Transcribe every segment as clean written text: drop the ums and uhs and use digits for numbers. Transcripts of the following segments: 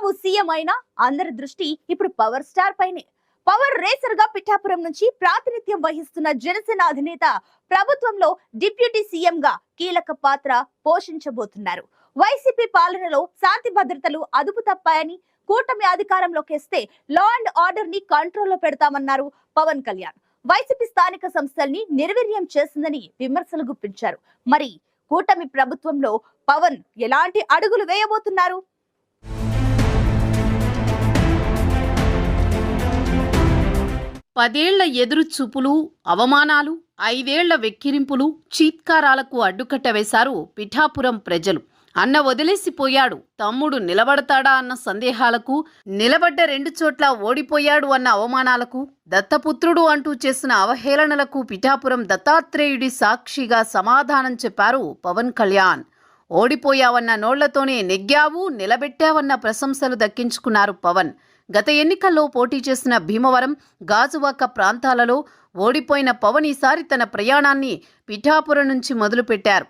Chandrababu CM అయినా అందరి దృష్టి ఇప్పుడు పవర్ స్టార్ పైనే. పవర్ రేసర్ గా పిఠాపురం నుంచి ప్రాతినిధ్యం వహిస్తున్న జనసేన అధినేత ప్రభుత్వంలో డిప్యూటీ సీఎం గా కీలక పాత్ర పోషించబోతున్నారు. వైసీపీ పాలనలో శాంతి భద్రతలు అదుపు తప్పాయని, కూటమి అధికారంలోకి వస్తే లా అండ్ ఆర్డర్ ని కంట్రోల్లో పెడతామన్నారు పవన్ కళ్యాణ్. వైసీపీ స్థానిక సంస్థల్ని నిర్వీర్యం చేసిందని విమర్శలు గుప్పించారు. మరి కూటమి ప్రభుత్వంలో పవన్ ఎలాంటి అడుగులు వేయబోతున్నారు? పదేళ్ల ఎదురు చూపులు, అవమానాలు, 5 ఏళ్ల వెక్కిరింపులు, చీత్కారాలకు అడ్డుకట్ట వేశారు పిఠాపురం ప్రజలు. అన్న వదిలేసిపోయాడు, తమ్ముడు నిలబడతాడా అన్న సందేహాలకు, నిలబడ్డ 2 చోట్ల ఓడిపోయాడు అన్న అవమానాలకు, దత్తపుత్రుడు అంటూ చేసిన అవహేళనలకు పిఠాపురం దత్తాత్రేయుడి సాక్షిగా సమాధానం చెప్పారు పవన్ కళ్యాణ్. ఓడిపోయావన్న నోళ్లతోనే నెగ్గావు, నిలబెట్టావన్న ప్రశంసలు దక్కించుకున్నారు పవన్. గత ఎన్నికల్లో పోటీ చేసిన భీమవరం, గాజువాక ప్రాంతాలలో ఓడిపోయిన పవన్ ఈసారి తన ప్రయాణాన్ని పిఠాపురం నుంచి మొదలుపెట్టారు.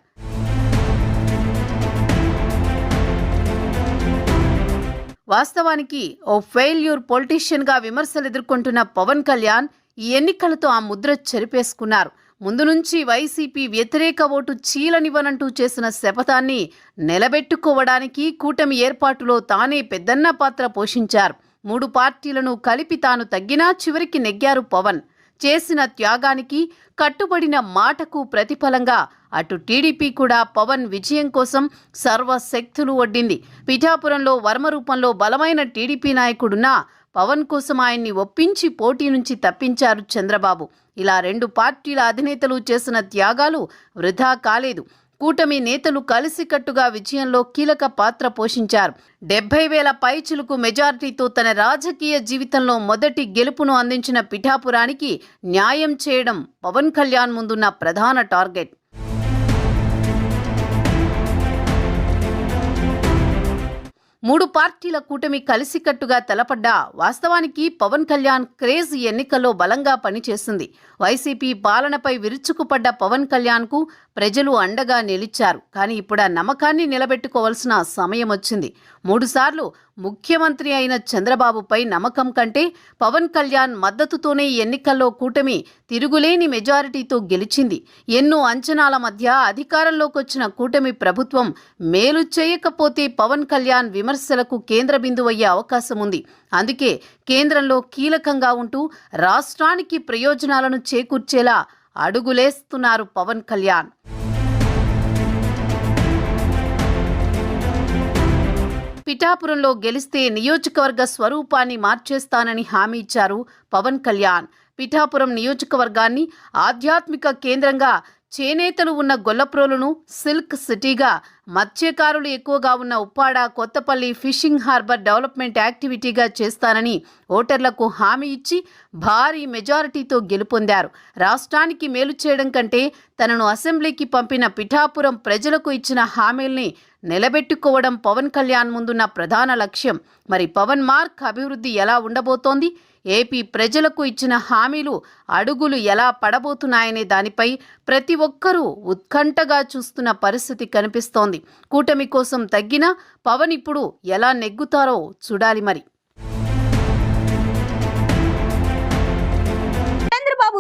వాస్తవానికి ఓ ఫెయిల్యూర్ పొలిటీషియన్గా విమర్శలు ఎదుర్కొంటున్న పవన్ కళ్యాణ్ ఈ ఎన్నికలతో ఆ ముద్ర చెరిపేసుకున్నారు. ముందు నుంచి వైసీపీ వ్యతిరేక ఓటు చీలనివ్వనంటూ చేసిన శపథాన్ని నిలబెట్టుకోవడానికి కూటమి ఏర్పాటులో తానే పెద్దన్న పాత్ర పోషించారు. 3 పార్టీలను కలిపి తాను తగ్గినా చివరికి నెగ్గారు పవన్. చేసిన త్యాగానికి, కట్టుబడిన మాటకు ప్రతిఫలంగా అటు టీడీపీ కూడా పవన్ విజయం కోసం సర్వశక్తులు ఒడ్డింది. పిఠాపురంలో వర్మ రూపంలో బలమైన టీడీపీ నాయకుడున్నా పవన్ కోసం ఆయన్ని ఒప్పించి పోటీ నుంచి తప్పించారు చంద్రబాబు. ఇలా 2 పార్టీల అధినేతలు చేసిన త్యాగాలు వృధా కాలేదు. కూటమి నేతలు కలిసికట్టుగా విజయంలో కీలక పాత్ర పోషించారు. 70,000 పైచిలుకు మెజారిటీతో తన రాజకీయ జీవితంలో మొదటి గెలుపును అందించిన పిఠాపురానికి న్యాయం చేయడం పవన్ కళ్యాణ్ ముందున్న ప్రధాన టార్గెట్. మూడు పార్టీల కూటమి కలిసికట్టుగా తలపడ్డా వాస్తవానికి పవన్ కళ్యాణ్ క్రేజ్ ఎన్నికల్లో బలంగా పనిచేసింది. వైసీపీ పాలనపై విరుచుకుపడ్డ పవన్ కళ్యాణ్కు ప్రజలు అండగా నిలిచారు. కానీ ఇప్పుడు ఆ నమ్మకాన్ని నిలబెట్టుకోవాల్సిన సమయం వచ్చింది. 3 సార్లు ముఖ్యమంత్రి అయిన చంద్రబాబుపై నమ్మకం కంటే పవన్ కళ్యాణ్ మద్దతుతోనే ఎన్నికల్లో కూటమి తిరుగులేని మెజారిటీతో గెలిచింది. ఎన్నో అంచనాల మధ్య అధికారంలోకి వచ్చిన కూటమి ప్రభుత్వం మేలు చేయకపోతే పవన్ కళ్యాణ్ విమర్శలకు కేంద్ర బిందువు అయ్యే అవకాశం ఉంది. అందుకే కేంద్రంలో కీలకంగా ఉంటూ రాష్ట్రానికి ప్రయోజనాలను చేకూర్చేలా అడుగులేస్తున్నారు పవన్ కళ్యాణ్. పిఠాపురంలో గెలిస్తే నియోజకవర్గ స్వరూపాన్ని మార్చేస్తానని హామీ ఇచ్చారు పవన్ కళ్యాణ్. పిఠాపురం నియోజకవర్గాన్ని ఆధ్యాత్మిక కేంద్రంగా, చేనేతలు ఉన్న గొల్లప్రోలును సిల్క్ సిటీగా, మత్స్యకారులు ఎక్కువగా ఉన్న Uppada, Kothapalli fishing harbour development యాక్టివిటీగా చేస్తానని ఓటర్లకు హామీ ఇచ్చి భారీ మెజారిటీతో గెలుపొందారు. రాష్ట్రానికి మేలు చేయడం కంటే తనను అసెంబ్లీకి పంపిన పిఠాపురం ప్రజలకు ఇచ్చిన హామీల్ని నిలబెట్టుకోవడం పవన్ కళ్యాణ్ ముందున్న ప్రధాన లక్ష్యం. మరి పవన్ మార్క్ అభివృద్ధి ఎలా ఉండబోతోంది? ఏపీ ప్రజలకు ఇచ్చిన హామీలు అడుగులు ఎలా పడబోతున్నాయనే దానిపై ప్రతి ఒక్కరూ ఉత్కంఠగా చూస్తున్న పరిస్థితి కనిపిస్తోంది. కూటమి కోసం తగ్గిన పవన్ ఇప్పుడు ఎలా నెగ్గుతారో చూడాలి మరి. చంద్రబాబు